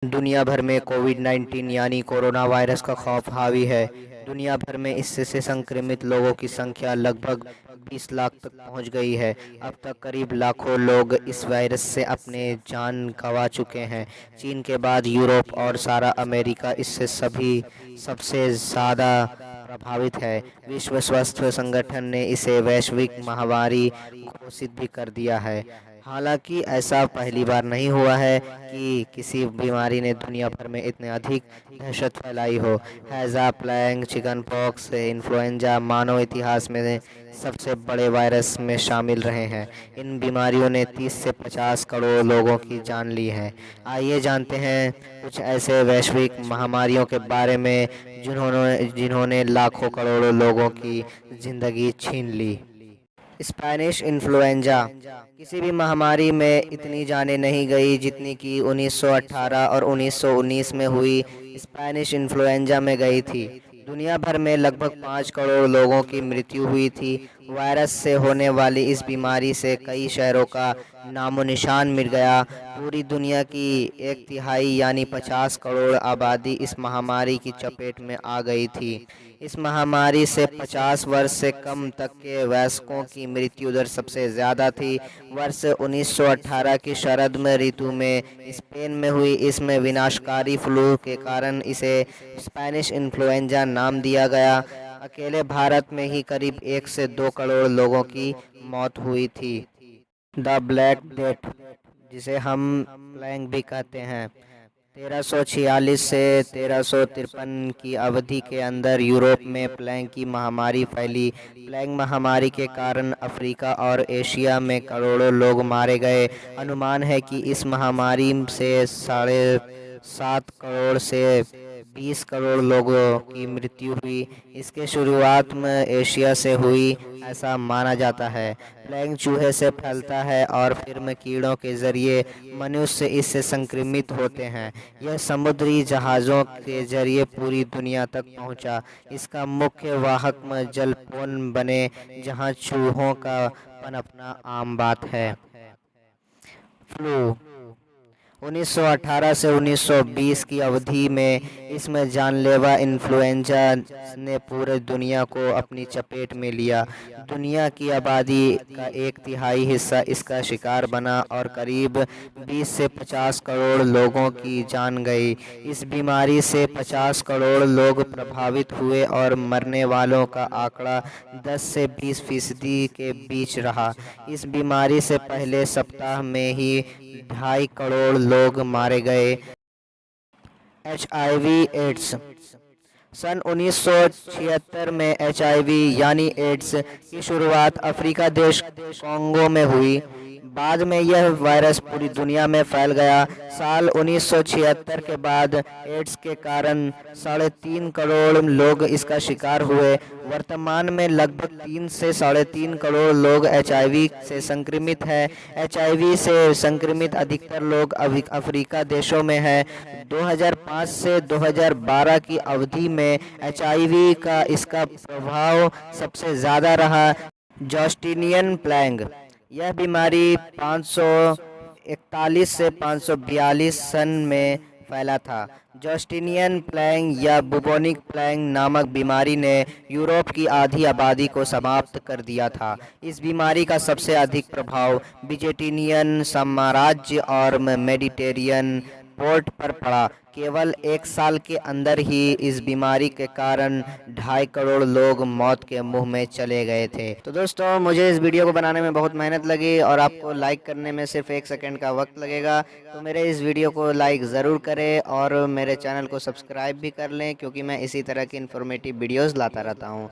दुनिया भर में कोविड-19 यानी कोरोना वायरस का खौफ हावी है। दुनिया भर में इससे से संक्रमित लोगों की संख्या लगभग 20 लाख तक पहुंच गई है। अब तक करीब लाखों लोग इस वायरस से अपने जान गंवा चुके हैं। चीन के बाद यूरोप और सारा अमेरिका इससे सभी सबसे ज़्यादा प्रभावित है। विश्व स्वास्थ्य संगठन ने इसे वैश्विक महामारी घोषित भी कर दिया है। हालांकि ऐसा पहली बार नहीं हुआ है कि किसी बीमारी ने दुनिया भर में इतने अधिक दहशत फैलाई हो। हैजा, प्लेग, चिकन पॉक्स, इन्फ्लुएंजा मानव इतिहास में सबसे बड़े वायरस में शामिल रहे हैं। इन बीमारियों ने 30 से 50 करोड़ लोगों की जान ली है। आइए जानते हैं कुछ ऐसे वैश्विक महामारियों के बारे में जिन्होंने जिन्होंने लाखों करोड़ों लोगों की जिंदगी छीन ली। स्पेनिश इन्फ्लुएंजा किसी भी महामारी में इतनी जानें नहीं गई जितनी कि 1918 और 1919 में हुई स्पेनिश इन्फ्लुएंजा में गई थी। दुनिया भर में लगभग 5 करोड़ लोगों की मृत्यु हुई थी। वायरस से होने वाली इस बीमारी से कई शहरों का नामो निशान मिट गया। पूरी दुनिया की 1/3 यानी 50 करोड़ आबादी इस महामारी की चपेट में आ गई थी। इस महामारी से 50 वर्ष से कम तक के वयस्कों की मृत्यु दर सबसे ज़्यादा थी। वर्ष 1918 की शरद में ऋतु में स्पेन में हुई इसमें विनाशकारी फ्लू के कारण इसे स्पेनिश इन्फ्लुएंजा नाम दिया गया। अकेले भारत में ही करीब 1 से 2 करोड़ लोगों की मौत हुई थी। द ब्लैक डेथ, जिसे हम प्लेग भी कहते हैं, 1346 से 1353 की अवधि के अंदर यूरोप में प्लेग की महामारी फैली। प्लेग महामारी के कारण अफ्रीका और एशिया में करोड़ों लोग मारे गए। अनुमान है कि इस महामारी से 7.5 करोड़ से 20 करोड़ लोगों की मृत्यु हुई। इसके शुरुआत में एशिया से हुई ऐसा माना जाता है। प्लेग चूहे से फैलता है और फिर में कीड़ों के जरिए मनुष्य इससे संक्रमित होते हैं। यह समुद्री जहाज़ों के जरिए पूरी दुनिया तक पहुंचा। इसका मुख्य वाहक में जलपौन बने जहां चूहों का पनपना आम बात है। फ्लू 1918 से 1920 की अवधि में इसमें जानलेवा इन्फ्लुएंजा ने पूरे दुनिया को अपनी चपेट में लिया। दुनिया की आबादी का 1/3 हिस्सा इसका शिकार बना और करीब 20 से 50 करोड़ लोगों की जान गई। इस बीमारी से 50 करोड़ लोग प्रभावित हुए और मरने वालों का आंकड़ा 10 से 20% के बीच रहा। इस बीमारी से पहले सप्ताह में ही 2.5 करोड़ लोग मारे गए। HIV एड्स सन 1976 में HIV यानी एड्स की शुरुआत अफ्रीका देश कॉन्गो में हुई। बाद में यह वायरस पूरी दुनिया में फैल गया। साल 1976 के बाद एड्स के कारण 3.5 करोड़ लोग इसका शिकार हुए। वर्तमान में लगभग 3 से 3.5 करोड़ लोग HIV से संक्रमित हैं। HIV से संक्रमित अधिकतर लोग अफ्रीका देशों में हैं। 2005 से 2012 की अवधि में HIV का इसका प्रभाव सबसे ज़्यादा रहा। जस्टिनियन प्लेग, यह बीमारी 541 से 542 सन में फैला था। जस्टिनियन प्लेग या बुबोनिक प्लेग नामक बीमारी ने यूरोप की आधी आबादी को समाप्त कर दिया था। इस बीमारी का सबसे अधिक प्रभाव बिजेटिनियन साम्राज्य और मेडिटेरियन पोर्ट पर पड़ा। केवल 1 साल के अंदर ही इस बीमारी के कारण 2.5 करोड़ लोग मौत के मुंह में चले गए थे। तो दोस्तों, मुझे इस वीडियो को बनाने में बहुत मेहनत लगी और आपको लाइक करने में सिर्फ 1 सेकंड का वक्त लगेगा। तो मेरे इस वीडियो को लाइक ज़रूर करें और मेरे चैनल को सब्सक्राइब भी कर लें, क्योंकि मैं इसी तरह की इन्फॉर्मेटिव वीडियोज़ लाता रहता हूँ।